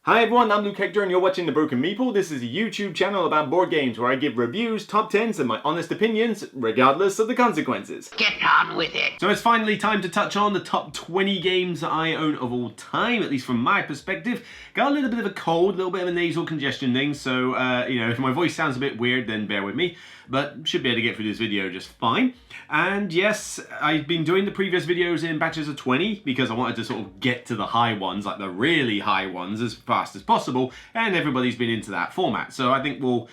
Hi everyone, I'm Luke Hector and you're watching the Broken Meeple. This is a YouTube channel about board games where I give reviews, top 10s and my honest opinions, regardless of the consequences. Get on with it! So it's finally time to touch on the top 20 games that I own of all time, at least from my perspective. Got a little bit of a cold, a little bit of a nasal congestion thing, so if my voice sounds a bit weird, then bear with me. But should be able to get through this video just fine. And yes, I've been doing the previous videos in batches of 20 because I wanted to sort of get to the high ones, like the really high ones, as fast as possible, and everybody's been into that format. So I think we'll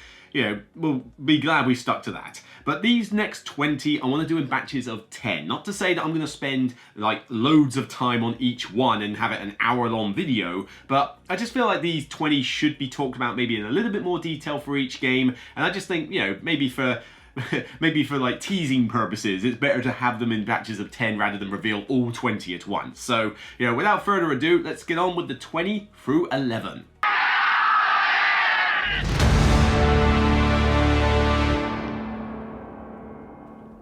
be glad we stuck to that. But these next 20, I want to do in batches of 10. Not to say that I'm going to spend like loads of time on each one and have it an hour-long video, but I just feel like these 20 should be talked about maybe in a little bit more detail for each game. And I just think, maybe for like teasing purposes, it's better to have them in batches of 10 rather than reveal all 20 at once. So, without further ado, let's get on with the 20 through 11.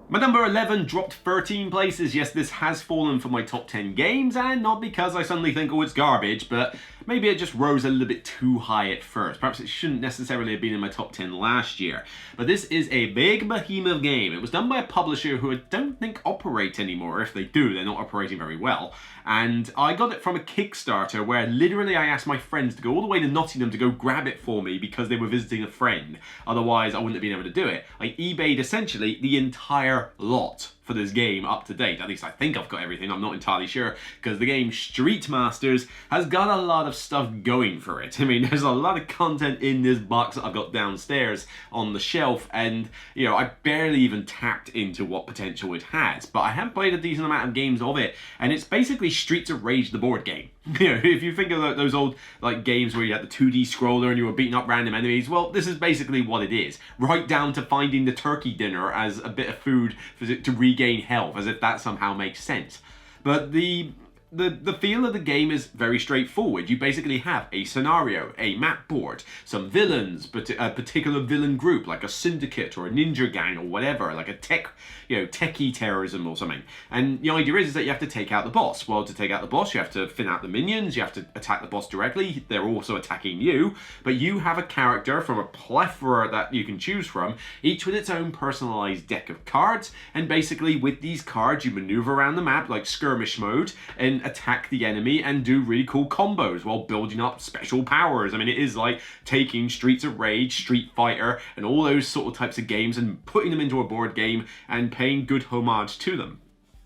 My number 11 dropped 13 places. Yes, this has fallen from my top 10 games, and not because I suddenly think, oh, it's garbage, but maybe it just rose a little bit too high at first. Perhaps it shouldn't necessarily have been in my top 10 last year. But this is a big behemoth game. It was done by a publisher who I don't think operate anymore. If they do, they're not operating very well. And I got it from a Kickstarter where literally I asked my friends to go all the way to Nottingham to go grab it for me because they were visiting a friend. Otherwise, I wouldn't have been able to do it. I eBayed essentially the entire lot for this game up to date. At least I think I've got everything. I'm not entirely sure because the game Street Masters has got a lot of stuff going for it. I mean, there's a lot of content in this box that I've got downstairs on the shelf, and I barely even tapped into what potential it has. But I have played a decent amount of games of it, and it's basically Streets of Rage, the board game. If you think of those old games where you had the 2D scroller and you were beating up random enemies, well, this is basically what it is. Right down to finding the turkey dinner as a bit of food to regain health, as if that somehow makes sense. But the feel of the game is very straightforward. You basically have a scenario, a map board, some villains, but a particular villain group, like a syndicate or a ninja gang or whatever, like a techie terrorism or something. And the idea is that you have to take out the boss. Well, to take out the boss, you have to thin out the minions, you have to attack the boss directly, they're also attacking you, but you have a character from a plethora that you can choose from, each with its own personalized deck of cards, and basically with these cards you maneuver around the map like skirmish mode, and attack the enemy and do really cool combos while building up special powers. I mean, it is like taking Streets of Rage, Street Fighter, and all those sort of types of games and putting them into a board game and paying good homage to them.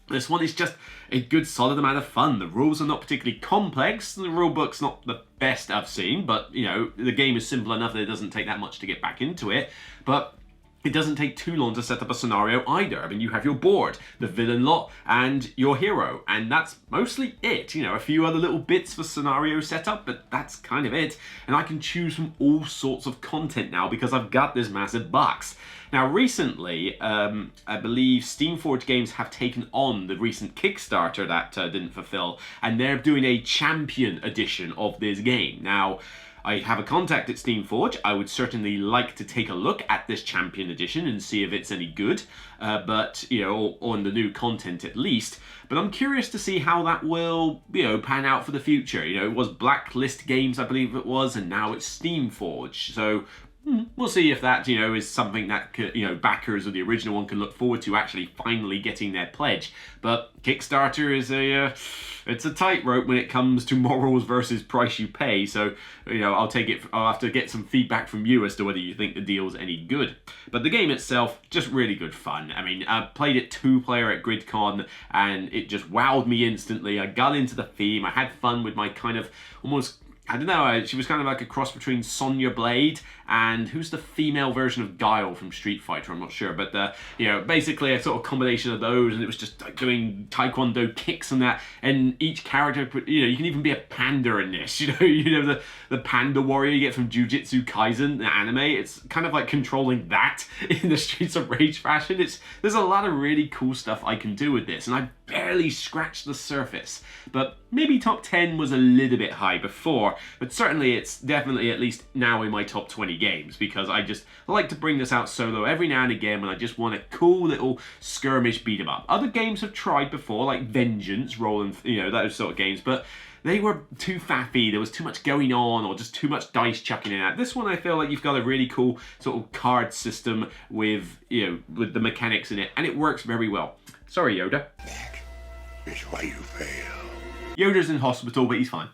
This one is just a good solid amount of fun. The rules are not particularly complex. The rulebook's not the best I've seen, but the game is simple enough that it doesn't take that much to get back into it. But it doesn't take too long to set up a scenario either. I mean, you have your board, the villain lot, and your hero, and that's mostly it. A few other little bits for scenario setup, but that's kind of it. And I can choose from all sorts of content now because I've got this massive box. Now, recently, I believe Steamforged Games have taken on the recent Kickstarter that didn't fulfill, and they're doing a champion edition of this game. Now, I have a contact at Steamforged. I would certainly like to take a look at this Champion Edition and see if it's any good, but, on the new content at least. But I'm curious to see how that will, pan out for the future. It was Blacklist Games, I believe it was, and now it's Steamforged. So we'll see if that, is something that, backers of the original one can look forward to actually finally getting their pledge. But Kickstarter is it's a tightrope when it comes to morals versus price you pay. So, I'll have to get some feedback from you as to whether you think the deal's any good. But the game itself, just really good fun. I mean, I played it 2-player at GridCon and it just wowed me instantly. I got into the theme. I had fun with my kind of almost, I don't know, she was kind of like a cross between Sonya Blade and who's the female version of Guile from Street Fighter, I'm not sure, but basically a sort of combination of those, and it was just like doing taekwondo kicks and that, and each character, you can even be a panda in this, the panda warrior you get from Jujutsu Kaisen, the anime. It's kind of like controlling that in the Streets of Rage fashion. There's a lot of really cool stuff I can do with this, and I barely barely scratched the surface. But maybe top 10 was a little bit high before, but certainly it's definitely at least now in my top 20 games, because I just like to bring this out solo every now and again when I just want a cool little skirmish beat 'em up. Other games have tried before, like Vengeance, Roll, those sort of games, but they were too faffy, there was too much going on, or just too much dice chucking in at. This one I feel like you've got a really cool sort of card system with, with the mechanics in it, and it works very well. Sorry, Yoda. That is why you fail. Yoda's in hospital, but he's fine.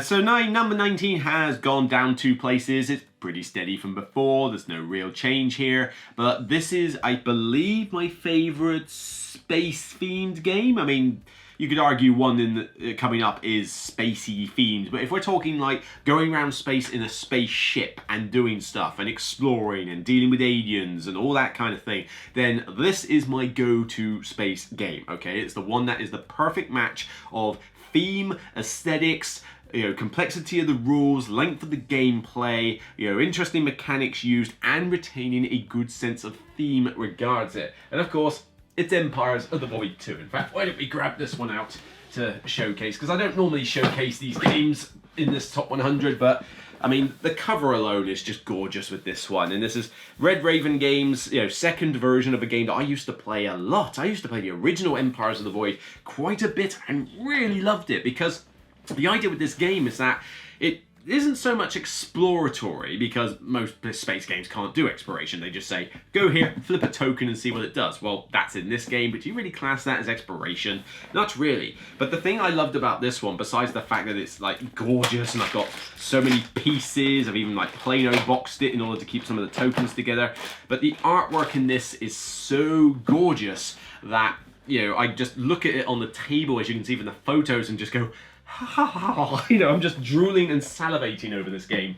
So number 19 has gone down 2 places. It's pretty steady from before. There's no real change here. But this is, I believe, my favourite space-themed game. I mean, you could argue one coming up is spacey themed, but if we're talking like going around space in a spaceship and doing stuff and exploring and dealing with aliens and all that kind of thing, then this is my go-to space game, okay? It's the one that is the perfect match of theme, aesthetics, complexity of the rules, length of the gameplay, interesting mechanics used, and retaining a good sense of theme regards it. And of course, it's Empires of the Void 2. In fact, why don't we grab this one out to showcase? Because I don't normally showcase these games in this top 100, but I mean, the cover alone is just gorgeous with this one. And this is Red Raven Games, second version of a game that I used to play a lot. I used to play the original Empires of the Void quite a bit and really loved it, because the idea with this game is that it isn't so much exploratory, because most space games can't do exploration. They just say, go here, flip a token and see what it does. Well, that's in this game, but do you really class that as exploration? Not really. But the thing I loved about this one, besides the fact that it's like gorgeous and I've got so many pieces, I've even like Plano boxed it in order to keep some of the tokens together, but the artwork in this is so gorgeous that, I just look at it on the table, as you can see from the photos, and just go, I'm just drooling and salivating over this game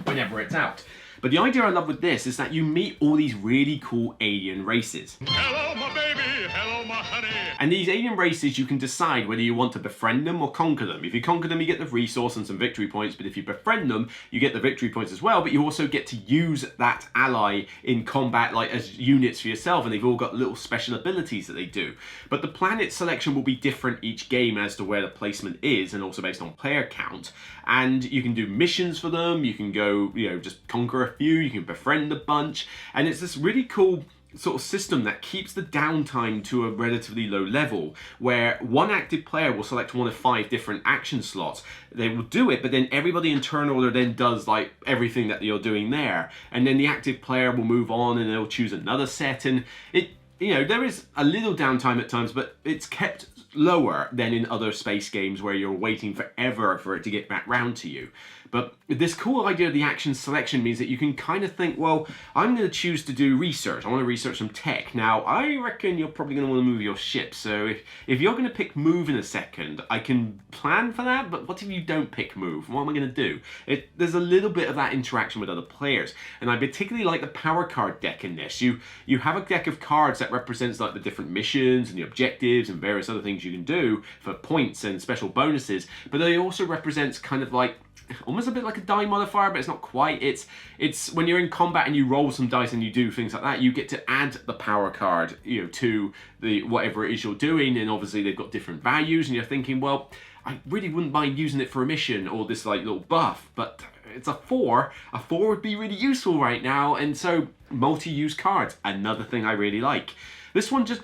whenever it's out. But the idea I love with this is that you meet all these really cool alien races. Hello, my baby. Hello, my honey. And these alien races, you can decide whether you want to befriend them or conquer them. If you conquer them, you get the resource and some victory points, but if you befriend them, you get the victory points as well, but you also get to use that ally in combat like as units for yourself, and they've all got little special abilities that they do. But the planet selection will be different each game as to where the placement is, and also based on player count. And you can do missions for them, you can go, just conquer a few, you can befriend a bunch, and it's this really cool sort of system that keeps the downtime to a relatively low level, where one active player will select one of 5 different action slots. They will do it, but then everybody in turn order then does like everything that you're doing there, and then the active player will move on and they'll choose another set, and there is a little downtime at times, but it's kept lower than in other space games where you're waiting forever for it to get back round to you. But this cool idea of the action selection means that you can kind of think, well, I'm going to choose to do research. I want to research some tech. Now, I reckon you're probably going to want to move your ship. So if you're going to pick move in a second, I can plan for that. But what if you don't pick move? What am I going to do? There's a little bit of that interaction with other players. And I particularly like the power card deck in this. You have a deck of cards that represents like the different missions and the objectives and various other things you can do for points and special bonuses. But they also represents kind of like almost a bit like a die modifier, but it's not quite. It's when you're in combat and you roll some dice and you do things like that, you get to add the power card, to the whatever it is you're doing, and obviously they've got different values, and you're thinking, well, I really wouldn't mind using it for a mission or this like little buff, but it's a 4. A 4 would be really useful right now, and so multi-use cards, another thing I really like. This one just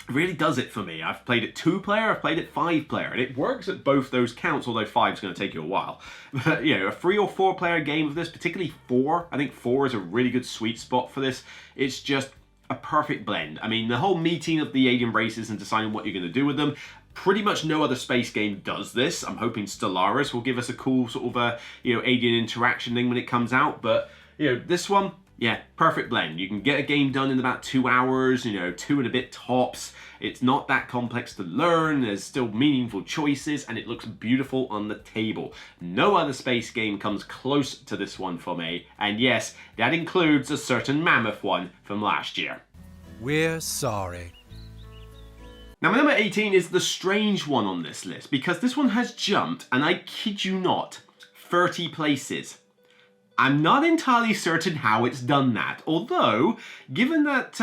really does it for me. I've played it 2-player, I've played it 5-player, and it works at both those counts, although 5 is going to take you a while. But a 3 or 4-player game of this, particularly 4, I think 4 is a really good sweet spot for this. It's just a perfect blend. I mean, the whole meeting of the alien races and deciding what you're going to do with them, pretty much no other space game does this. I'm hoping Stellaris will give us a cool sort of alien interaction thing when it comes out, but this one, yeah, perfect blend. You can get a game done in about 2 hours, 2 and a bit tops. It's not that complex to learn, there's still meaningful choices, and it looks beautiful on the table. No other space game comes close to this one for me, and yes, that includes a certain mammoth one from last year. We're sorry. Now my number 18 is the strange one on this list, because this one has jumped, and I kid you not, 30 places. I'm not entirely certain how it's done that, although, given that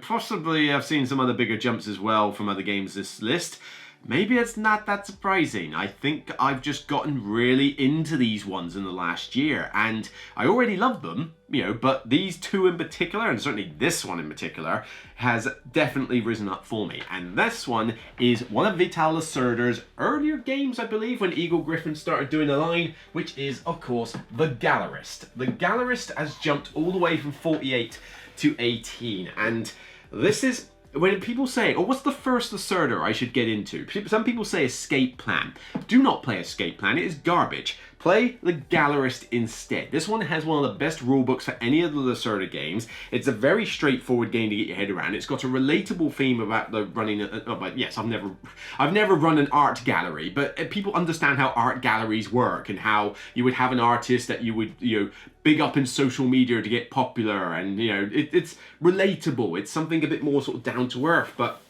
possibly I've seen some other bigger jumps as well from other games this list. Maybe it's not that surprising. I think I've just gotten really into these ones in the last year, and I already love them, but these two in particular, and certainly this one in particular, has definitely risen up for me. And this one is one of Vital Lacerda's earlier games, I believe, when Eagle Gryphon started doing the line, which is, of course, The Gallerist. The Gallerist has jumped all the way from 48 to 18, and this is... When people say, oh, what's the first Lacerda I should get into? Some people say Escape Plan. Do not play Escape Plan, it is garbage. Play The Gallerist instead. This one has one of the best rulebooks for any of the Lacerda games. It's a very straightforward game to get your head around. It's got a relatable theme about the running... yes, I've never run an art gallery, but people understand how art galleries work and how you would have an artist that you would, big up in social media to get popular, and it's relatable. It's something a bit more sort of down to earth, but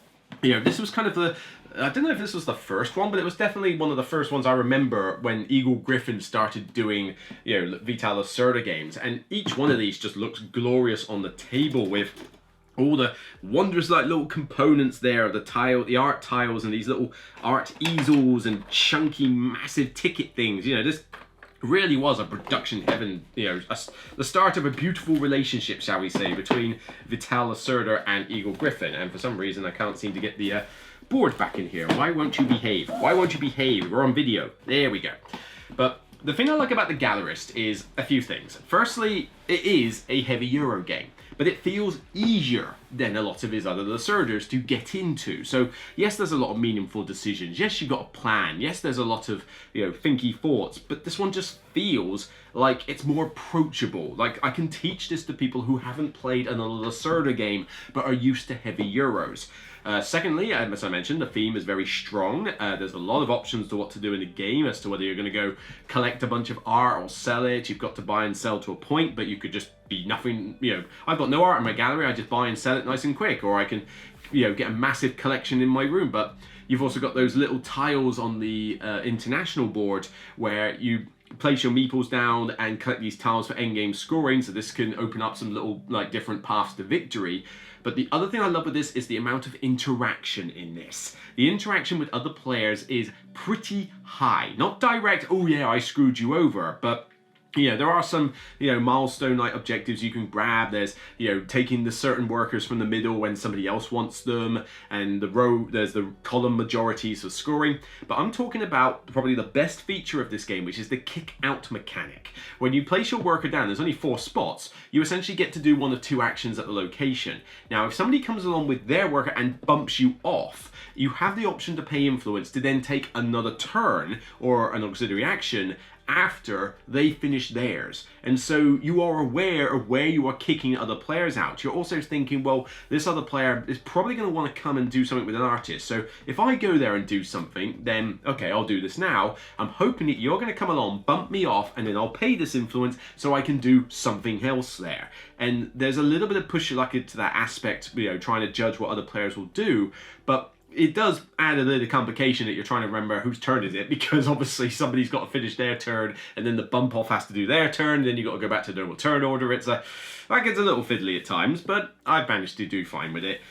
this was kind of I don't know if this was the first one, but it was definitely one of the first ones I remember when Eagle Gryphon started doing Vital Lacerda games, and each one of these just looks glorious on the table with all the wondrous little components there, the art tiles and these little art easels and chunky massive ticket things. This really was a production heaven, the start of a beautiful relationship, shall we say, between Vital Lacerda and Eagle Gryphon. And for some reason I can't seem to get the board back in here. Why won't you behave? Why won't you behave? We're on video. There we go. But the thing I like about The Gallerist is a few things. Firstly, it is a heavy Euro game, but it feels easier than a lot of his other Lacerdas to get into. So yes, there's a lot of meaningful decisions. Yes, you've got a plan. Yes, there's a lot of thinky thoughts, but this one just feels like it's more approachable. Like I can teach this to people who haven't played another Lacerda game but are used to heavy Euros. Secondly, as I mentioned, the theme is very strong. There's a lot of options to what to do in the game as to whether you're going to go collect a bunch of art or sell it. You've got to buy and sell to a point, but you could just be nothing. I've got no art in my gallery. I just buy and sell it nice and quick, or I can, get a massive collection in my room. But you've also got those little tiles on the international board where you place your meeples down and collect these tiles for endgame scoring. So this can open up some little different paths to victory. But the other thing I love with this is the amount of interaction in this. The interaction with other players is pretty high. Not direct, oh yeah, I screwed you over, but there are some, milestone-like objectives you can grab. There's, taking the certain workers from the middle when somebody else wants them, and there's the column majorities for scoring. But I'm talking about probably the best feature of this game, which is the kick-out mechanic. When you place your worker down, there's only 4 spots. You essentially get to do one of 2 actions at the location. Now, if somebody comes along with their worker and bumps you off, you have the option to pay influence to then take another turn or an auxiliary action after they finish theirs. And so you are aware of where you are kicking other players out. You're also thinking, well, this other player is probably going to want to come and do something with an artist. So if I go there and do something, then, okay, I'll do this now. I'm hoping that you're going to come along, bump me off, and then I'll pay this influence so I can do something else there. And there's a little bit of push your luck into that aspect, trying to judge what other players will do. But it does add a little complication that you're trying to remember whose turn is it, because obviously somebody's got to finish their turn, and then the bump off has to do their turn, and then you've got to go back to normal turn order. That gets a little fiddly at times, but I've managed to do fine with it.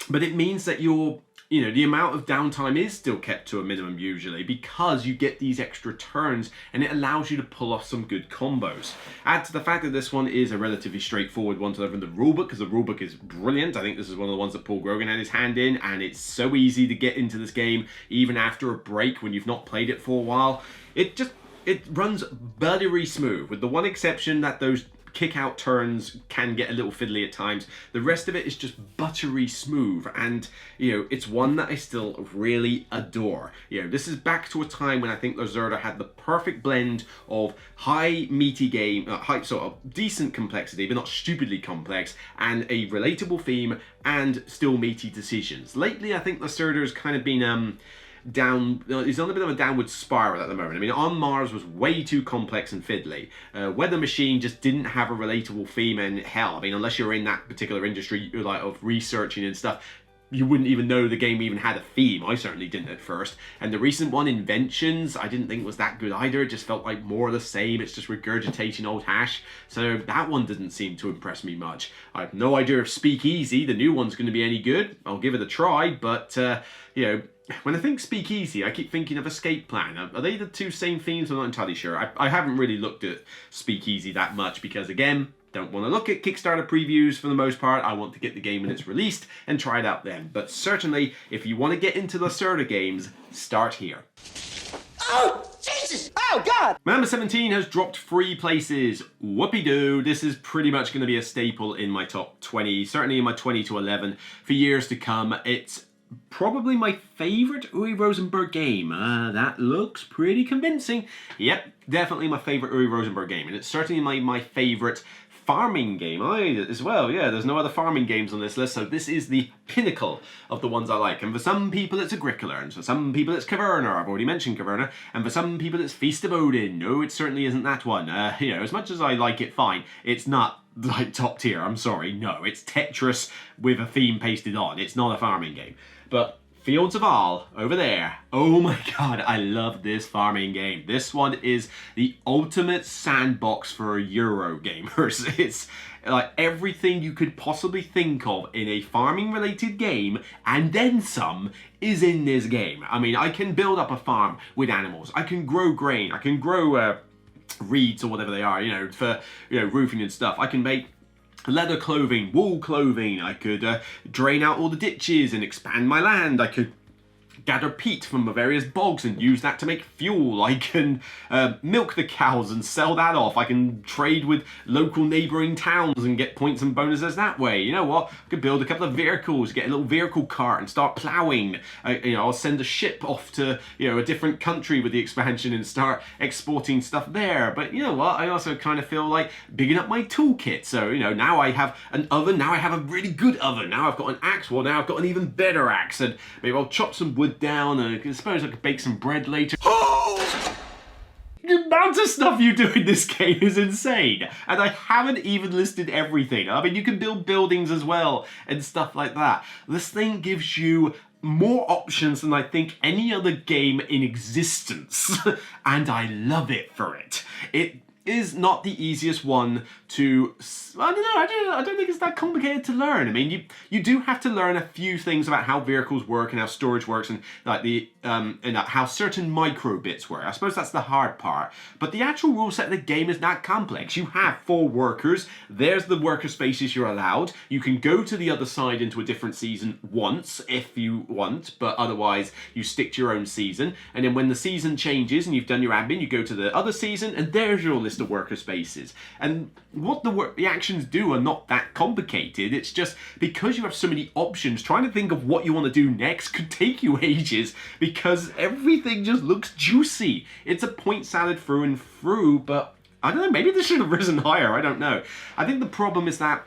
But it means that the amount of downtime is still kept to a minimum usually, because you get these extra turns and it allows you to pull off some good combos. Add to the fact that this one is a relatively straightforward one to learn the rulebook, because the rulebook is brilliant. I think this is one of the ones that Paul Grogan had his hand in, and it's so easy to get into this game even after a break when you've not played it for a while. It runs buttery smooth, with the one exception that those kick-out turns can get a little fiddly at times. The rest of it is just buttery smooth, and it's one that I still really adore. This is back to a time when I think Lacerda had the perfect blend of high meaty game, high sort of decent complexity, but not stupidly complex, and a relatable theme, and still meaty decisions. Lately, I think Lacerda has kind of been he's on a bit of a downward spiral at the moment. I mean, On Mars was way too complex and fiddly. Weather Machine just didn't have a relatable theme, and hell, I mean, unless you're in that particular industry of researching and stuff, you wouldn't even know the game even had a theme. I certainly didn't at first. And the recent one, Inventions, I didn't think was that good either. It just felt like more of the same. It's just regurgitating old hash. So that one didn't seem to impress me much. I have no idea if Speakeasy, the new one's going to be any good. I'll give it a try, but, you know, when I think Speakeasy, I keep thinking of Escape Plan. Are they the two same themes? I'm not entirely sure. I haven't really looked at Speakeasy that much because, again, don't want to look at Kickstarter previews for the most part. I want to get the game when it's released and try it out then. But certainly, if you want to get into the Lacerda games, start here. Oh, Jesus! Oh, God! My number 17 has dropped 3 places. Whoopie-doo. This is pretty much going to be a staple in my top 20, certainly in my 20 to 11 for years to come. It's probably my favourite Uwe Rosenberg game. That looks pretty convincing. Yep, definitely my favourite Uwe Rosenberg game. And it's certainly my favourite farming game as well. Yeah, there's no other farming games on this list, so this is the pinnacle of the ones I like. And for some people it's Agricola, and for some people it's Caverna. I've already mentioned Caverna. And for some people it's Feast of Odin. No, it certainly isn't that one. You know, as much as I like it fine, it's not like top tier. I'm sorry. No, it's Tetris with a theme pasted on. It's not a farming game. But Fields of Arle, over there. Oh my god, I love this farming game. This one is the ultimate sandbox for Euro gamers. It's like everything you could possibly think of in a farming related game, and then some, is in this game. I mean, I can build up a farm with animals. I can grow grain. I can grow reeds or whatever they are, you know, for, you know, roofing and stuff. I can make leather clothing, wool clothing. I could drain out all the ditches and expand my land. I could gather peat from the various bogs and use that to make fuel. I can milk the cows and sell that off. I can trade with local neighbouring towns and get points and bonuses that way. You know what? I could build a couple of vehicles, get a little vehicle cart and start ploughing. You know, I'll send a ship off to, you know, a different country with the expansion and start exporting stuff there. But you know what? I also kind of feel like bigging up my toolkit. So, you know, now I have an oven. Now I have a really good oven. Now I've got an axe. Well, now I've got an even better axe. And maybe I'll chop some wood down, and I suppose I could bake some bread later. Oh! The amount of stuff you do in this game is insane, and I haven't even listed everything. I mean, you can build buildings as well and stuff like that. This thing gives you more options than I think any other game in existence, and I love it for it. It is not the easiest one to, I don't think it's that complicated to learn. I mean, you do have to learn a few things about how vehicles work and how storage works and like how certain micro bits work. I suppose that's the hard part. But the actual rule set of the game is not complex. You have 4 workers. There's the worker spaces you're allowed. You can go to the other side into a different season once if you want, but otherwise you stick to your own season. And then when the season changes and you've done your admin, you go to the other season and there's your list of worker spaces. And what the actions do are not that complicated. It's just because you have so many options, trying to think of what you want to do next could take you ages because everything just looks juicy. It's a point salad through and through, but I don't know, maybe this should have risen higher, I don't know. I think the problem is that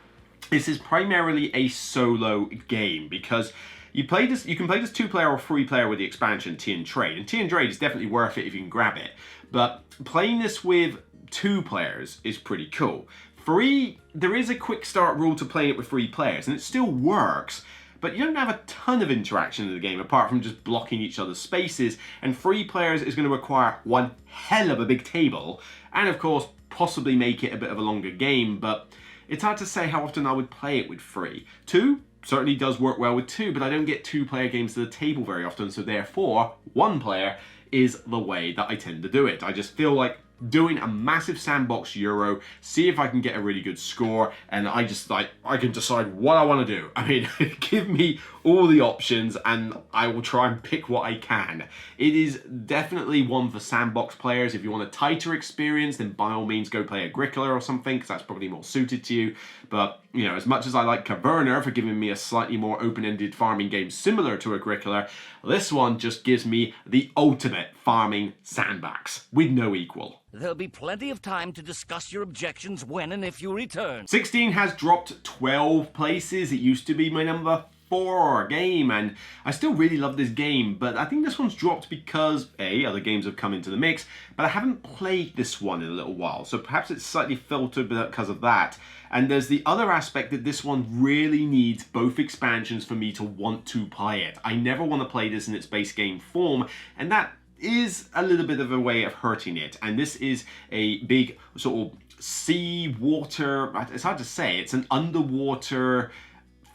this is primarily a solo game because you can play this 2-player or 3-player with the expansion Tea and Trade, and Tea and Trade is definitely worth it if you can grab it. But playing this with 2 players is pretty cool. 3, there is a quick start rule to playing it with 3 players, and it still works, but you don't have a ton of interaction in the game apart from just blocking each other's spaces, and 3 players is going to require one hell of a big table, and of course possibly make it a bit of a longer game, but it's hard to say how often I would play it with 3. 2 certainly does work well with 2, but I don't get 2-player games to the table very often, so therefore 1 player is the way that I tend to do it. I just feel like doing a massive sandbox Euro, see if I can get a really good score, and I can decide what I want to do. I mean, give me all the options and I will try and pick what I can. It is definitely one for sandbox players. If you want a tighter experience, then by all means go play Agricola or something, because that's probably more suited to you. But, you know, as much as I like Caverna for giving me a slightly more open-ended farming game similar to Agricola, this one just gives me the ultimate farming sandbox with no equal. There'll be plenty of time to discuss your objections when and if you return. 16 has dropped 12 places. It used to be my number 4 game, and I still really love this game, but I think this one's dropped because other games have come into the mix, but I haven't played this one in a little while, so perhaps it's slightly filtered because of that. And there's the other aspect that this one really needs both expansions for me to want to play it. I never want to play this in its base game form, and that is a little bit of a way of hurting it. And this is a big sort of sea water, it's hard to say, it's an underwater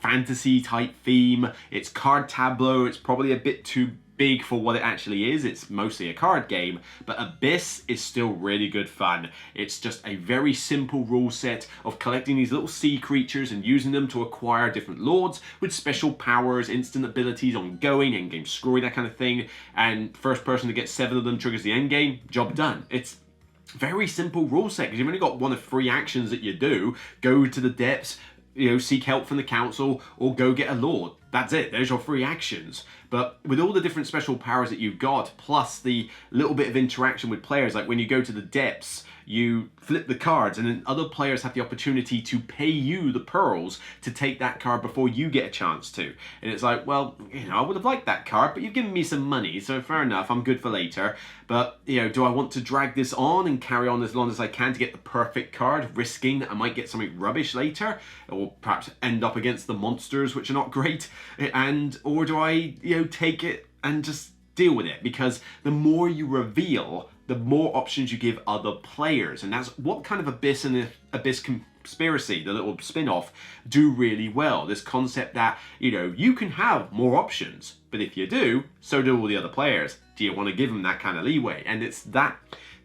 fantasy type theme. It's card tableau, it's probably a bit too big for what it actually is. It's mostly a card game, but Abyss is still really good fun. It's just a very simple rule set of collecting these little sea creatures and using them to acquire different lords with special powers, instant abilities, ongoing, endgame scoring, that kind of thing. And first person to get 7 of them triggers the endgame, job done. It's very simple rule set because you've only got one of 3 actions that you do. Go to the depths, seek help from the council, or go get a lord. That's it, there's your 3 actions. But with all the different special powers that you've got, plus the little bit of interaction with players, like when you go to the depths, you flip the cards and then other players have the opportunity to pay you the pearls to take that card before you get a chance to. And it's like, well, I would have liked that card, but you've given me some money, so fair enough, I'm good for later. But, do I want to drag this on and carry on as long as I can to get the perfect card, risking that I might get something rubbish later, or perhaps end up against the monsters, which are not great, or do I, take it and just deal with it? Because the more you reveal, the more options you give other players. And that's what kind of Abyss and Abyss Conspiracy, the little spin-off, do really well. This concept that, you can have more options, but if you do, so do all the other players. Do you want to give them that kind of leeway? And it's that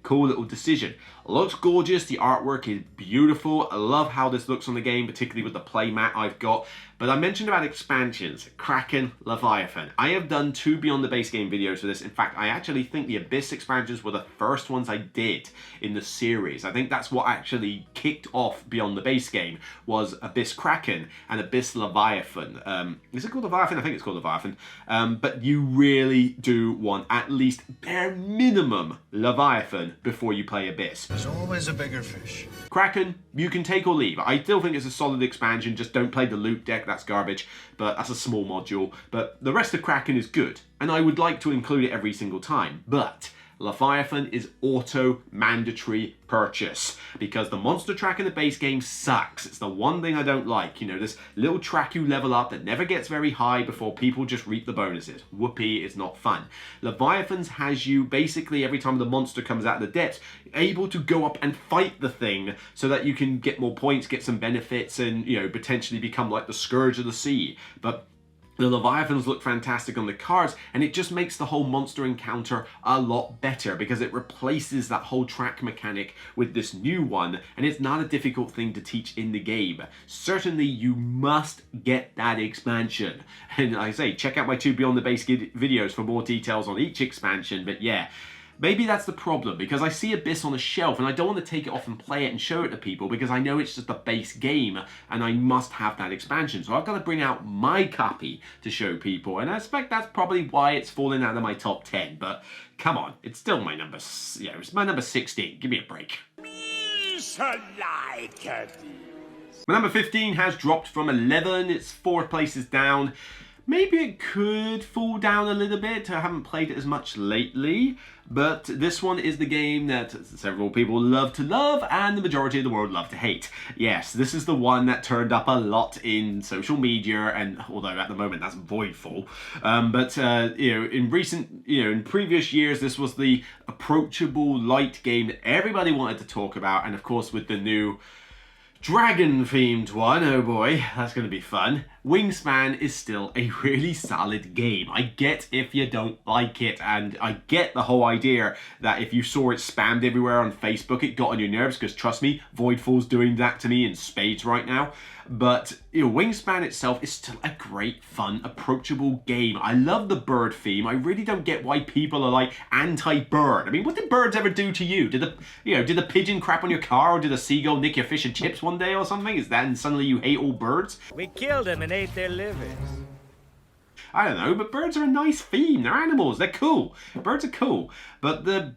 cool little decision. Looks gorgeous, the artwork is beautiful. I love how this looks on the game, particularly with the play mat I've got. But I mentioned about expansions, Kraken, Leviathan. I have done 2 Beyond the Base Game videos for this. In fact, I actually think the Abyss expansions were the first ones I did in the series. I think that's what actually kicked off Beyond the Base Game, was Abyss Kraken and Abyss Leviathan. Is it called Leviathan? I think it's called Leviathan. But you really do want at least bare minimum Leviathan before you play Abyss. There's always a bigger fish. Kraken, you can take or leave. I still think it's a solid expansion, just don't play the loot deck, that's garbage, but that's a small module. But the rest of Kraken is good, and I would like to include it every single time, but Leviathan is auto mandatory purchase because the monster track in the base game sucks. It's the one thing I don't like. This little track you level up that never gets very high before people just reap the bonuses. Whoopee, it's not fun. Leviathan's has you basically every time the monster comes out of the depths able to go up and fight the thing so that you can get more points, get some benefits, and potentially become like the Scourge of the Sea. But the Leviathans look fantastic on the cards, and it just makes the whole monster encounter a lot better because it replaces that whole track mechanic with this new one, and it's not a difficult thing to teach in the game. Certainly, you must get that expansion. And like I say, check out my 2 Beyond the Base videos for more details on each expansion, but yeah. Maybe that's the problem, because I see Abyss on a shelf and I don't want to take it off and play it and show it to people because I know it's just a base game and I must have that expansion. So I've got to bring out my copy to show people, and I expect that's probably why it's fallen out of my top 10. But come on, it's still my number, it's my number 16. Give me a break. My number 15 has dropped from 11. It's 4 places down. Maybe it could fall down a little bit. I haven't played it as much lately, but this one is the game that several people love to love and the majority of the world love to hate. Yes, this is the one that turned up a lot in social media, and although at the moment that's Voidfall, in previous years this was the approachable light game that everybody wanted to talk about, and of course with the new dragon-themed one, oh boy, that's going to be fun. Wingspan is still a really solid game. I get if you don't like it, and I get the whole idea that if you saw it spammed everywhere on Facebook, it got on your nerves, because trust me, Voidfall's doing that to me in spades right now. But Wingspan itself is still a great, fun, approachable game. I love the bird theme. I really don't get why people are like anti-bird. I mean, what did birds ever do to you? Did the pigeon crap on your car, or did a seagull nick your fish and chips one day or something? Is that and suddenly you hate all birds? We killed them and ate their livers. I don't know, but birds are a nice theme. They're animals. They're cool. Birds are cool. But the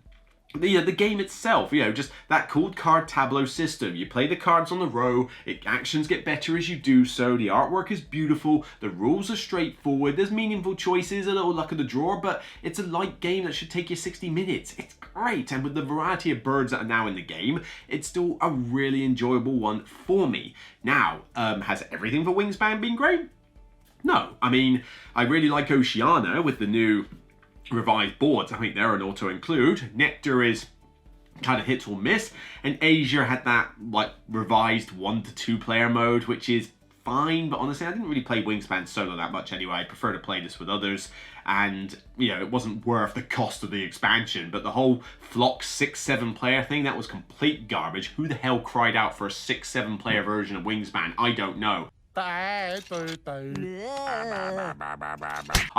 the game itself, just that cool card tableau system. You play the cards on the row, actions get better as you do so, the artwork is beautiful, the rules are straightforward, there's meaningful choices, a little luck of the draw, but it's a light game that should take you 60 minutes. It's great, and with the variety of birds that are now in the game, it's still a really enjoyable one for me. Now, has everything for Wingspan been great? No. I mean, I really like Oceania with the new revised boards. I think they're an auto-include. Nectar is kind of hit or miss, and Asia had that like revised 1 to 2 player mode, which is fine, but honestly I didn't really play Wingspan solo that much anyway. I prefer to play this with others, and it wasn't worth the cost of the expansion. But the whole flock 6-7 player thing, that was complete garbage. Who the hell cried out for a 6-7 player version of Wingspan? I don't know. I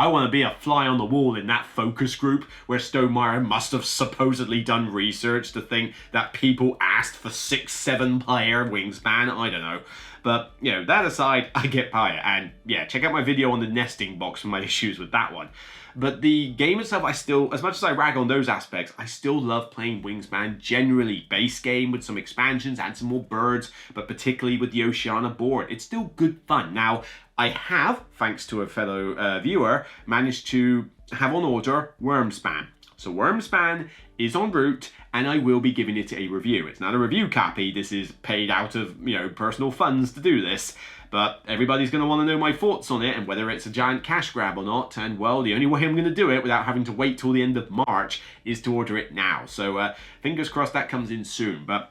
want to be a fly on the wall in that focus group where Stonemaier must have supposedly done research to think that people asked for 6-7 player Wingspan. I don't know. But, that aside, I get by it. And yeah, check out my video on the nesting box for my issues with that one. But the game itself, I still, as much as I rag on those aspects, I still love playing Wingspan generally. Base game with some expansions, add some more birds, but particularly with the Oceania board. It's still good fun. Now, I have, thanks to a fellow viewer, managed to have on order Wormspan. So Wormspan is en route, and I will be giving it a review. It's not a review copy. This is paid out of, personal funds to do this. But everybody's going to want to know my thoughts on it and whether it's a giant cash grab or not. And, well, the only way I'm going to do it without having to wait till the end of March is to order it now. So fingers crossed that comes in soon. But,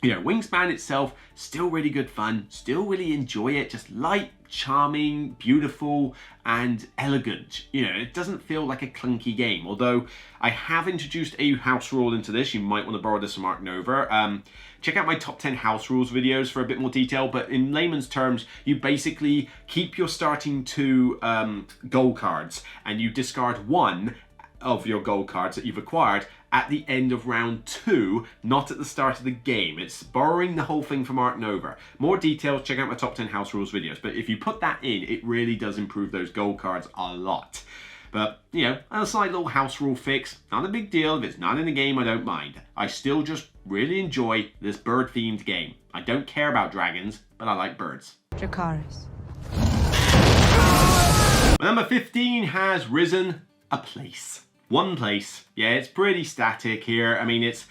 Wingspan itself, still really good fun. Still really enjoy it. Just light, charming, beautiful, and elegant. It doesn't feel like a clunky game. Although I have introduced a house rule into this. You might want to borrow this from Mark Nova. Check out my top 10 house rules videos for a bit more detail, but in layman's terms, you basically keep your starting 2 gold cards, and you discard 1 of your gold cards that you've acquired at the end of round 2, not at the start of the game. It's borrowing the whole thing from Mark Nova. More details, check out my top 10 house rules videos, but if you put that in, it really does improve those gold cards a lot. But, a slight little house rule fix, not a big deal. If it's not in the game, I don't mind. I still just really enjoy this bird-themed game. I don't care about dragons, but I like birds. Dracarys. Number 15 has risen a place. One place. Yeah, it's pretty static here. I mean, it's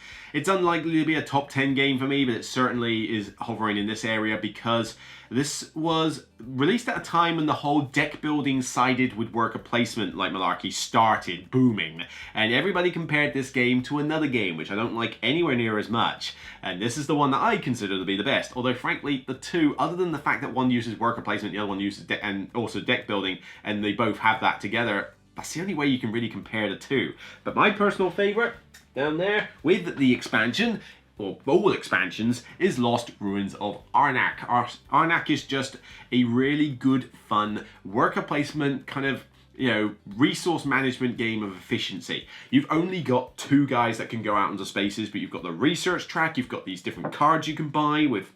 unlikely to be a top 10 game for me, but it certainly is hovering in this area because this was released at a time when the whole deck building sided with worker placement like malarkey started booming, and everybody compared this game to another game which I don't like anywhere near as much, and this is the one that I consider to be the best. Although frankly, the two, other than the fact that one uses worker placement, the other one uses and also deck building, and they both have that together, that's the only way you can really compare the two. But my personal favourite, down there, with the expansion, or all expansions, is Lost Ruins of Arnak. Arnak is just a really good, fun, worker placement, kind of, resource management game of efficiency. You've only got 2 guys that can go out into spaces, but you've got the research track, you've got these different cards you can buy with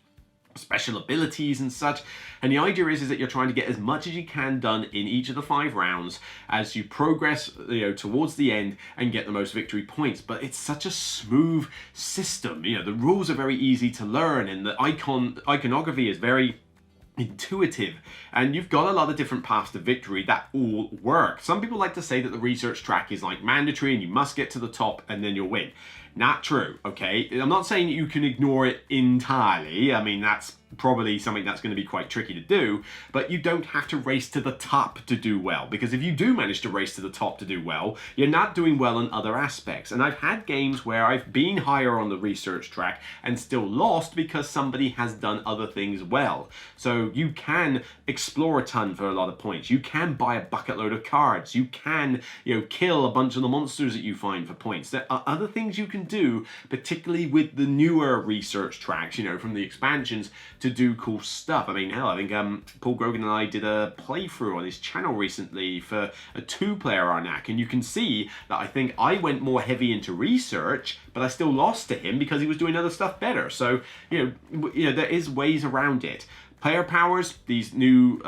special abilities and such, and the idea is that you're trying to get as much as you can done in each of the 5 rounds as you progress towards the end and get the most victory points. But it's such a smooth system. The rules are very easy to learn, and the iconography is very intuitive, and you've got a lot of different paths to victory that all work. Some people like to say that the research track is like mandatory and you must get to the top and then you'll win. Not true, okay? I'm not saying you can ignore it entirely. I mean, that's probably something that's going to be quite tricky to do, but you don't have to race to the top to do well, because if you do manage to race to the top to do well, you're not doing well in other aspects. And I've had games where I've been higher on the research track and still lost because somebody has done other things well. So you can explore a ton for a lot of points. You can buy a bucket load of cards. You can, kill a bunch of the monsters that you find for points. There are other things you can do, particularly with the newer research tracks, from the expansions, to do cool stuff. I mean, hell, I think Paul Grogan and I did a playthrough on his channel recently for a 2-player Arnak, and you can see that I think I went more heavy into research, but I still lost to him because he was doing other stuff better. So, there is ways around it. player powers, these new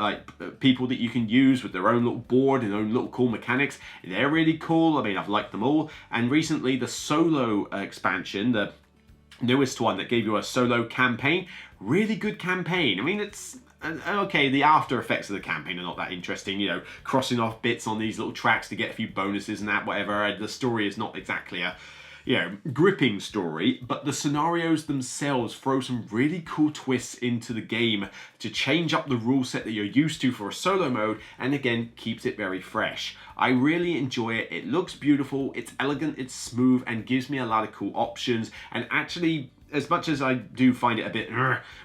people that you can use with their own little board and own little cool mechanics. They're really cool. I mean, I've liked them all. And recently the solo expansion, the newest one that gave you a solo campaign, really good campaign. I mean, it's okay, the after effects of the campaign are not that interesting, you know, crossing off bits on these little tracks to get a few bonuses and that, whatever. The story is not exactly a, you know, gripping story, but the scenarios themselves throw some really cool twists into the game to change up the rule set that you're used to for a solo mode, and again, keeps it very fresh. I really enjoy it. It looks beautiful, it's elegant, it's smooth, and gives me a lot of cool options. And actually, as much as I do find it a bit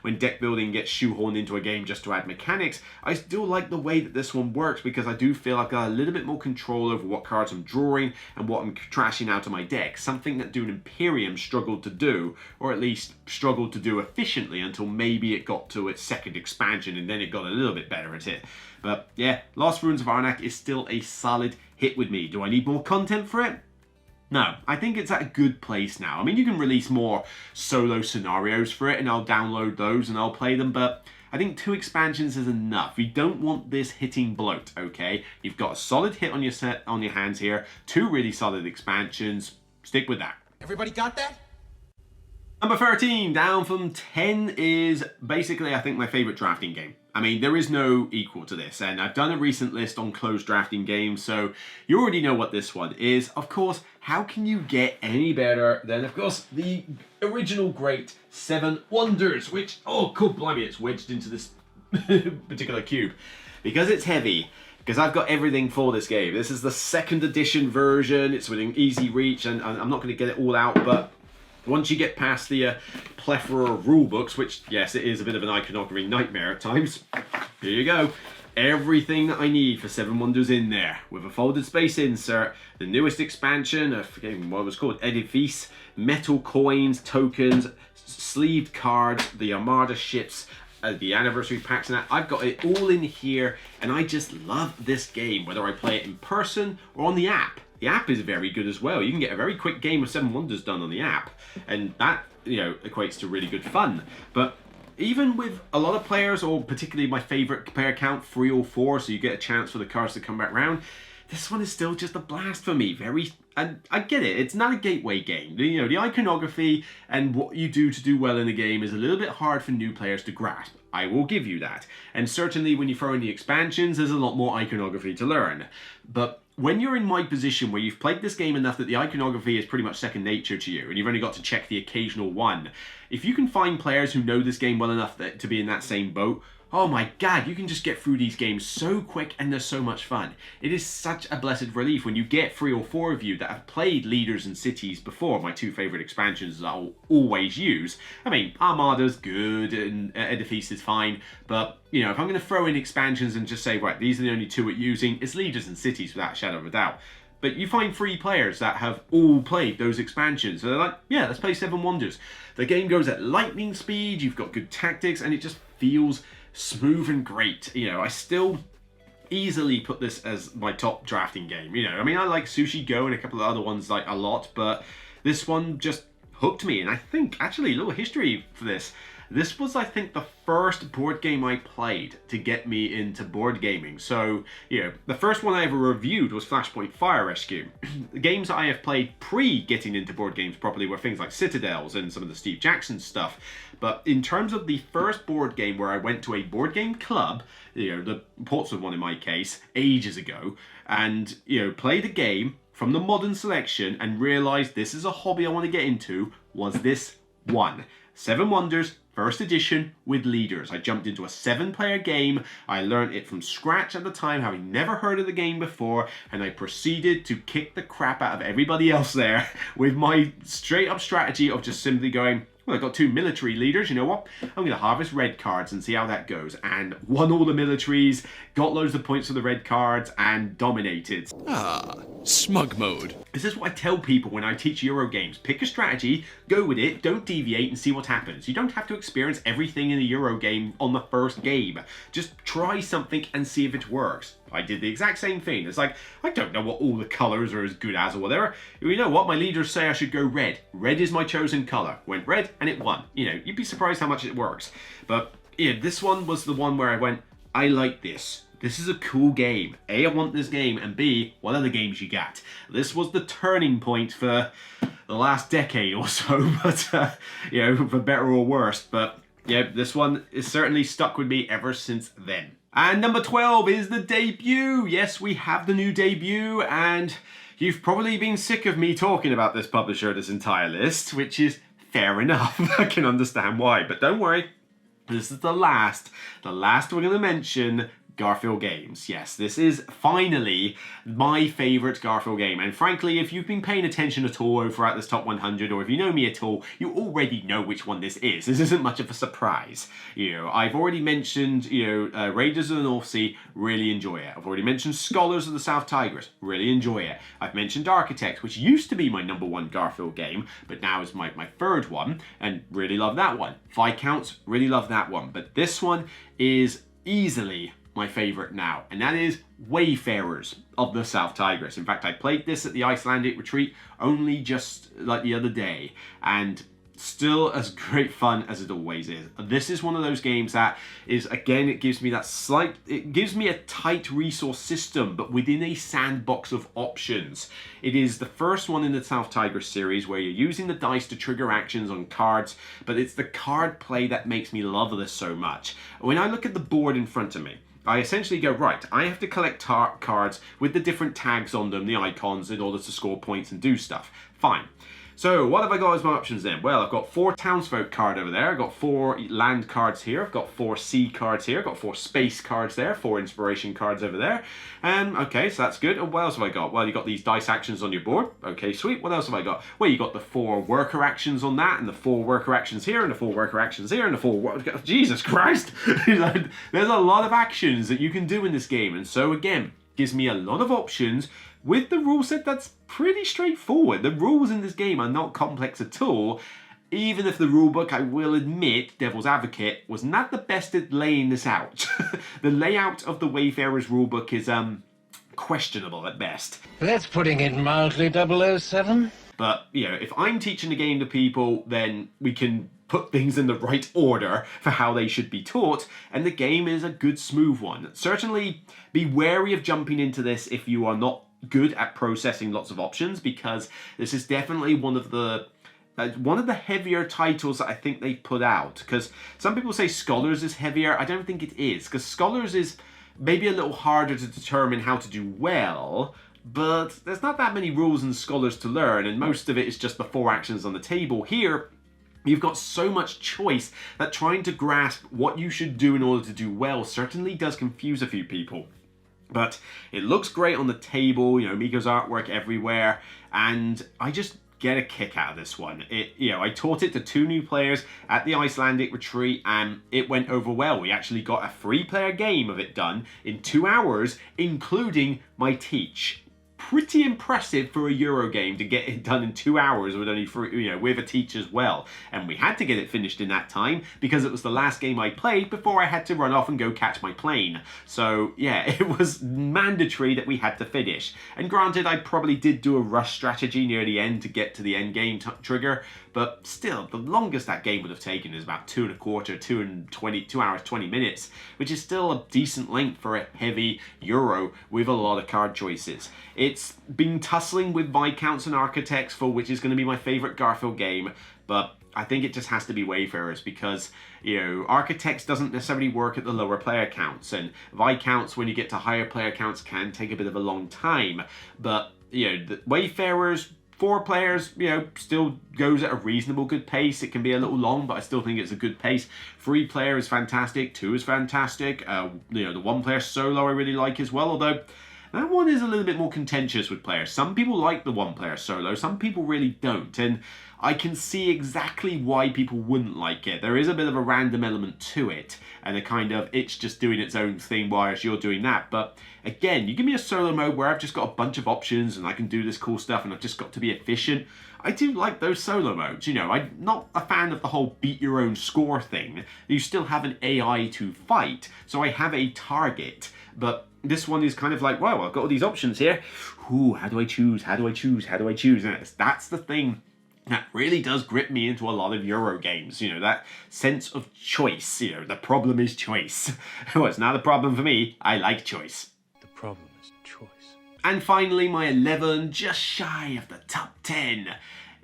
when deck building gets shoehorned into a game just to add mechanics, I still like the way that this one works, because I do feel I've got a little bit more control over what cards I'm drawing and what I'm trashing out of my deck. Something that Dune Imperium struggled to do, or at least struggled to do efficiently until maybe it got to its second expansion, and then it got a little bit better at it. But yeah, Lost Ruins of Arnak is still a solid hit with me. Do I need more content for it? No, I think it's at a good place now. I mean, you can release more solo scenarios for it, and I'll download those and I'll play them, but I think 2 expansions is enough. You don't want this hitting bloat, okay? You've got a solid hit on your hands here, 2 really solid expansions. Stick with that. Everybody got that? Number 13, down from 10, is basically, I think, my favorite drafting game. I mean, there is no equal to this, and I've done a recent list on closed drafting games, so you already know what this one is. Of course, how can you get any better than, of course, the original great 7 Wonders, which, oh, cool, blimey, it's wedged into this particular cube. Because it's heavy, because I've got everything for this game. This is the 2nd edition version, it's within easy reach, and I'm not going to get it all out, but once you get past the plethora of rule books, which, yes, it is a bit of an iconography nightmare at times, here you go. Everything that I need for 7 Wonders in there, with a folded space insert, the newest expansion, I forget what it was called, Edifice, metal coins, tokens, sleeved cards, the Armada ships, the anniversary packs, and that. I've got it all in here, and I just love this game, whether I play it in person or on the app. The app is very good as well. You can get a very quick game of 7 Wonders done on the app, and that, you know, equates to really good fun. But even with a lot of players, or particularly my favorite player count, 3 or 4, so you get a chance for the cards to come back round, this one is still just a blast for me. And I get it, it's not a gateway game. You know, the iconography and what you do to do well in the game is a little bit hard for new players to grasp. I will give you that. And certainly when you throw in the expansions, there's a lot more iconography to learn. But when you're in my position where you've played this game enough that the iconography is pretty much second nature to you, and you've only got to check the occasional one, if you can find players who know this game well enough to be in that same boat, oh my god, you can just get through these games so quick, and they're so much fun. It is such a blessed relief when you get 3 or 4 of you that have played Leaders and Cities before, my 2 favourite expansions that I'll always use. I mean, Armada's good, and Edifice is fine, but, you know, if I'm going to throw in expansions and just say, right, these are the only 2 we're using, it's Leaders and Cities without a shadow of a doubt. But you find 3 players that have all played those expansions. So they're like, yeah, let's play 7 Wonders. The game goes at lightning speed, you've got good tactics, and it just feels smooth and great. You know, I still easily put this as my top drafting game. You know, I mean, I like Sushi Go and a couple of other ones like a lot, but this one just hooked me. And I think, actually, a little history for this. This was, I think, the first board game I played to get me into board gaming. So, you know, the first one I ever reviewed was Flashpoint Fire Rescue. The games that I have played pre-getting into board games properly were things like Citadels and some of the Steve Jackson stuff. But in terms of the first board game where I went to a board game club, you know, the Portsmouth one in my case, ages ago, and, you know, played a game from the modern selection and realised this is a hobby I want to get into, was this one. 7 Wonders, first edition with Leaders. I jumped into a 7-player game. I learned it from scratch at the time, having never heard of the game before, and I proceeded to kick the crap out of everybody else there with my straight up strategy of just simply going, well, I've got 2 military leaders, you know what? I'm going to harvest red cards and see how that goes. And won all the militaries, got loads of points for the red cards, and dominated. Ah, smug mode. This is what I tell people when I teach Euro games. Pick a strategy, go with it, don't deviate, and see what happens. You don't have to experience everything in a Euro game on the first game. Just try something and see if it works. I did the exact same thing. It's like, I don't know what all the colours are as good as or whatever. You know what? My leaders say I should go red. Red is my chosen colour. Went red and it won. You know, you'd be surprised how much it works. But yeah, this one was the one where I went, I like this. This is a cool game. A, I want this game, and B, what other games you got? This was the turning point for the last decade or so, but, you know, for better or worse. But, yeah, this one is certainly stuck with me ever since then. And number 12 is the debut. Yes, we have the new debut, and you've probably been sick of me talking about this publisher this entire list, which is fair enough. I can understand why, but don't worry. This is the last we're going to mention, Garfield games. Yes, this is finally my favourite Garfield game, and frankly, if you've been paying attention at all throughout this top 100, or if you know me at all, you already know which one this is. This isn't much of a surprise. You know, I've already mentioned, you know, Raiders of the North Sea, really enjoy it. I've already mentioned Scholars of the South Tigris, really enjoy it. I've mentioned Architect, which used to be my #1 Garfield game, but now is my third one, and really love that one. Viscounts, really love that one, but this one is easily my favourite now, and that is Wayfarers of the South Tigris. In fact, I played this at the Icelandic retreat only just like the other day, and still as great fun as it always is. This is one of those games that is, again, it gives me a tight resource system, but within a sandbox of options. It is the first one in the South Tigris series where you're using the dice to trigger actions on cards, but it's the card play that makes me love this so much. When I look at the board in front of me, I essentially go, right, I have to collect cards with the different tags on them, the icons, in order to score points and do stuff. Fine. So what have I got as my options then? Well, I've got 4 townsfolk card over there. I've got 4 land cards here. I've got 4 sea cards here. I've got 4 space cards there. 4 inspiration cards over there. Okay, so that's good. And what else have I got? Well, you got these dice actions on your board. Okay, sweet. What else have I got? Well, you got the 4 worker actions on that, and the 4 worker actions here, and the 4 worker actions here, and the 4 Jesus Christ! There's a lot of actions that you can do in this game, and so again, gives me a lot of options with the rule set that's pretty straightforward. The rules in this game are not complex at all, even if the rulebook, I will admit, devil's advocate, was not the best at laying this out. The layout of the Wayfarers rulebook is questionable at best. That's putting it mildly, 007. But, you know, if I'm teaching the game to people, then we can put things in the right order for how they should be taught, and the game is a good, smooth one. Certainly be wary of jumping into this if you are not good at processing lots of options, because this is definitely one of the heavier titles that I think they put out. Because some people say Scholars is heavier. I don't think it is, because Scholars is maybe a little harder to determine how to do well, but there's not that many rules in Scholars to learn, and most of it is just the 4 actions on the table. Here, you've got so much choice that trying to grasp what you should do in order to do well certainly does confuse a few people. But it looks great on the table, you know, Miko's artwork everywhere, and I just get a kick out of this one. I taught it to 2 new players at the Icelandic retreat, and it went over well. We actually got a 3-player game of it done in 2 hours, including my teach. Pretty impressive for a Euro game to get it done in 2 hours with only 3, with a teach as well. And we had to get it finished in that time because it was the last game I played before I had to run off and go catch my plane. So yeah, it was mandatory that we had to finish. And granted, I probably did do a rush strategy near the end to get to the end game trigger, but still, the longest that game would have taken is about 2 hours 20 minutes, which is still a decent length for a heavy Euro with a lot of card choices. It's been tussling with Viscounts and Architects for which is going to be my favourite Garfield game, but I think it just has to be Wayfarers because, Architects doesn't necessarily work at the lower player counts, and Viscounts, when you get to higher player counts, can take a bit of a long time. But, the Wayfarers, 4 players, still goes at a reasonable good pace. It can be a little long, but I still think it's a good pace. 3 player is fantastic, 2 is fantastic. The 1 player solo I really like as well, although that one is a little bit more contentious with players. Some people like the 1 player solo, some people really don't, and I can see exactly why people wouldn't like it. There is a bit of a random element to it, and it's just doing its own thing whilst you're doing that. But again, you give me a solo mode where I've just got a bunch of options and I can do this cool stuff and I've just got to be efficient. I do like those solo modes. I'm not a fan of the whole beat your own score thing. You still have an AI to fight, so I have a target, but this one is kind of like, wow, I've got all these options here. Ooh, how do I choose? How do I choose? How do I choose? And that's the thing that really does grip me into a lot of Euro games. You know, that sense of choice. You know, the problem is choice. Well, it's not a problem for me. I like choice. The problem is choice. And finally, my 11, just shy of the top 10,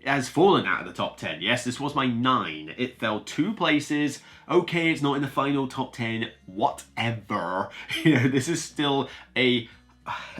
has fallen out of the top 10. Yes, this was my 9. It fell 2 places. Okay, it's not in the final top 10. Whatever. You know, this is still a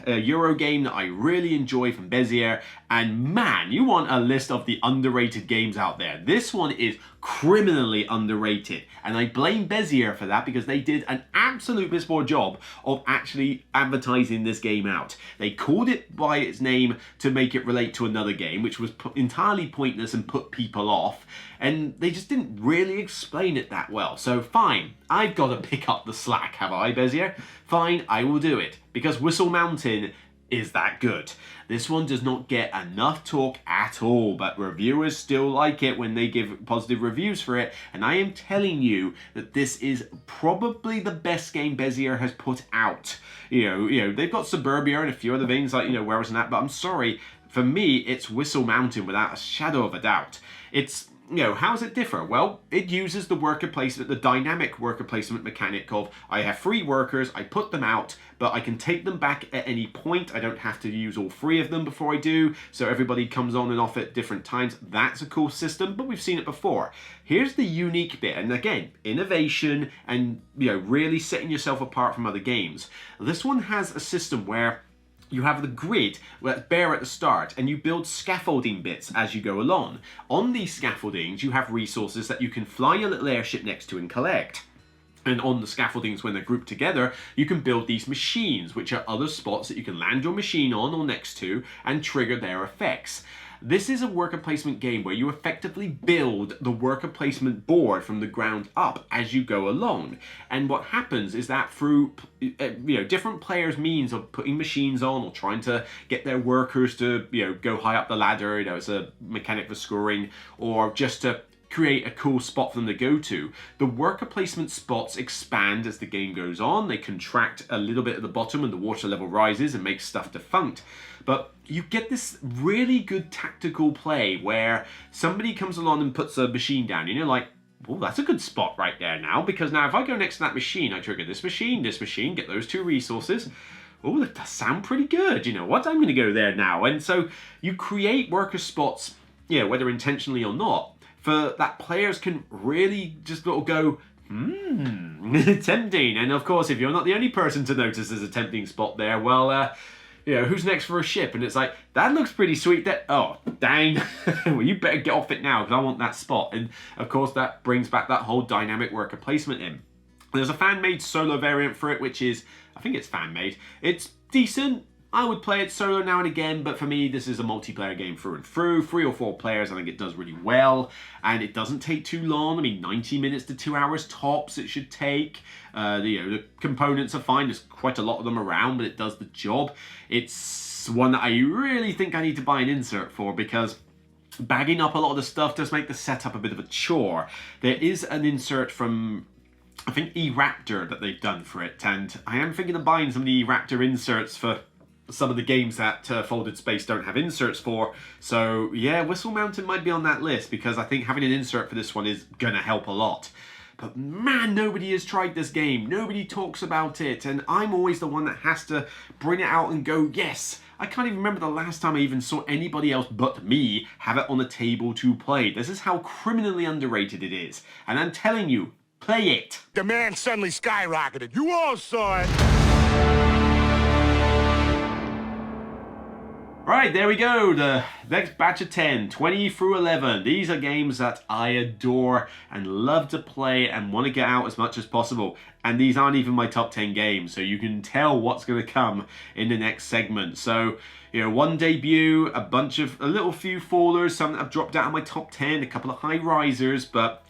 Euro game that I really enjoy from Bezier, and man, you want a list of the underrated games out there. This one is criminally underrated, and I blame Bezier for that because they did an absolute piss poor job of actually advertising this game out. They called it by its name to make it relate to another game, which was entirely pointless and put people off, and they just didn't really explain it that well. So fine, I've got to pick up the slack, have I, Bezier? Fine, I will do it, because Whistle Mountain is that good. This one does not get enough talk at all, but reviewers still like it when they give positive reviews for it, and I am telling you that this is probably the best game Bezier has put out. You know, they've got Suburbia and a few other things like, Whereas and that, but I'm sorry, for me, it's Whistle Mountain without a shadow of a doubt. It's, how does it differ? Well, it uses the worker placement, the dynamic worker placement mechanic of I have 3 workers, I put them out, but I can take them back at any point. I don't have to use all 3 of them before I do, so everybody comes on and off at different times. That's a cool system, but we've seen it before. Here's the unique bit, and again, innovation and, really setting yourself apart from other games. This one has a system where you have the grid that's bare at the start, and you build scaffolding bits as you go along. On these scaffoldings, you have resources that you can fly your little airship next to and collect. And on the scaffoldings, when they're grouped together, you can build these machines, which are other spots that you can land your machine on or next to and trigger their effects. This is a worker placement game where you effectively build the worker placement board from the ground up as you go along. And what happens is that through different players' means of putting machines on or trying to get their workers to go high up the ladder, it's a mechanic for scoring, or just to create a cool spot for them to go to. The worker placement spots expand as the game goes on. They contract a little bit at the bottom and the water level rises and makes stuff defunct. But you get this really good tactical play where somebody comes along and puts a machine down and you're like, oh, that's a good spot right there now, because now if I go next to that machine, I trigger this machine, get those 2 resources. Oh, that does sound pretty good. You know what? I'm going to go there now. And so you create worker spots, whether intentionally or not, for that players can really just go, tempting. And of course, if you're not the only person to notice there's a tempting spot there, well, who's next for a ship? And it's like, that looks pretty sweet. Oh, dang. Well, you better get off it now because I want that spot. And of course, that brings back that whole dynamic worker placement in. There's a fan-made solo variant for it, which is, I think it's fan-made. It's decent. I would play it solo now and again, but for me, this is a multiplayer game through and through. 3 or 4 players, I think it does really well, and it doesn't take too long. I mean, 90 minutes to 2 hours tops it should take. The components are fine. There's quite a lot of them around, but it does the job. It's one that I really think I need to buy an insert for, because bagging up a lot of the stuff does make the setup a bit of a chore. There is an insert from, I think, E-Raptor that they've done for it, and I am thinking of buying some of the E-Raptor inserts for some of the games that Folded Space don't have inserts for. So yeah, Whistle Mountain might be on that list, because I think having an insert for this one is gonna help a lot. But man, nobody has tried this game. Nobody talks about it, and I'm always the one that has to bring it out and go, yes. I can't even remember the last time I even saw anybody else but me have it on the table to play. This is how criminally underrated it is. And I'm telling you, play it. Demand suddenly skyrocketed. You all saw it. Right, there we go, the next batch of 10, 20 through 11. These are games that I adore and love to play and want to get out as much as possible. And these aren't even my top 10 games, so you can tell what's going to come in the next segment. So, one debut, a little few fallers, some that have dropped out of my top 10, a couple of high risers, but,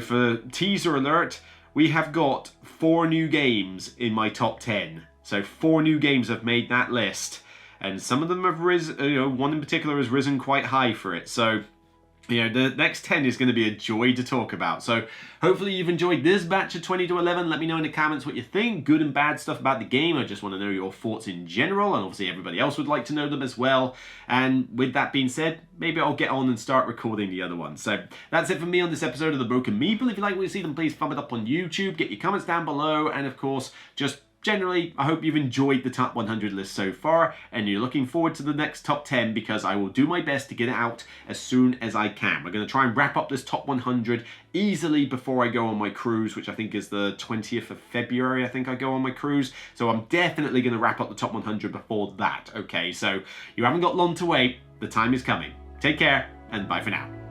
for teaser alert, we have got 4 new games in my top 10. So 4 new games have made that list. And some of them have risen, one in particular has risen quite high for it. So You know, the next 10 is going to be a joy to talk about. So hopefully you've enjoyed this batch of 20 to 11. Let me know in the comments what you think, good and bad stuff about the game. I just want to know your thoughts in general, and obviously everybody else would like to know them as well. And with that being said, maybe I'll get on and start recording the other ones. So that's it for me on this episode of the Broken Meeple. If you like what you see, then please thumb it up on YouTube, get your comments down below, and of course, just generally, I hope you've enjoyed the top 100 list so far, and you're looking forward to the next top 10, because I will do my best to get it out as soon as I can. We're going to try and wrap up this top 100 easily before I go on my cruise, which I think is the 20th of February, I think I go on my cruise. So I'm definitely going to wrap up the top 100 before that, okay? So you haven't got long to wait. The time is coming. Take care, and bye for now.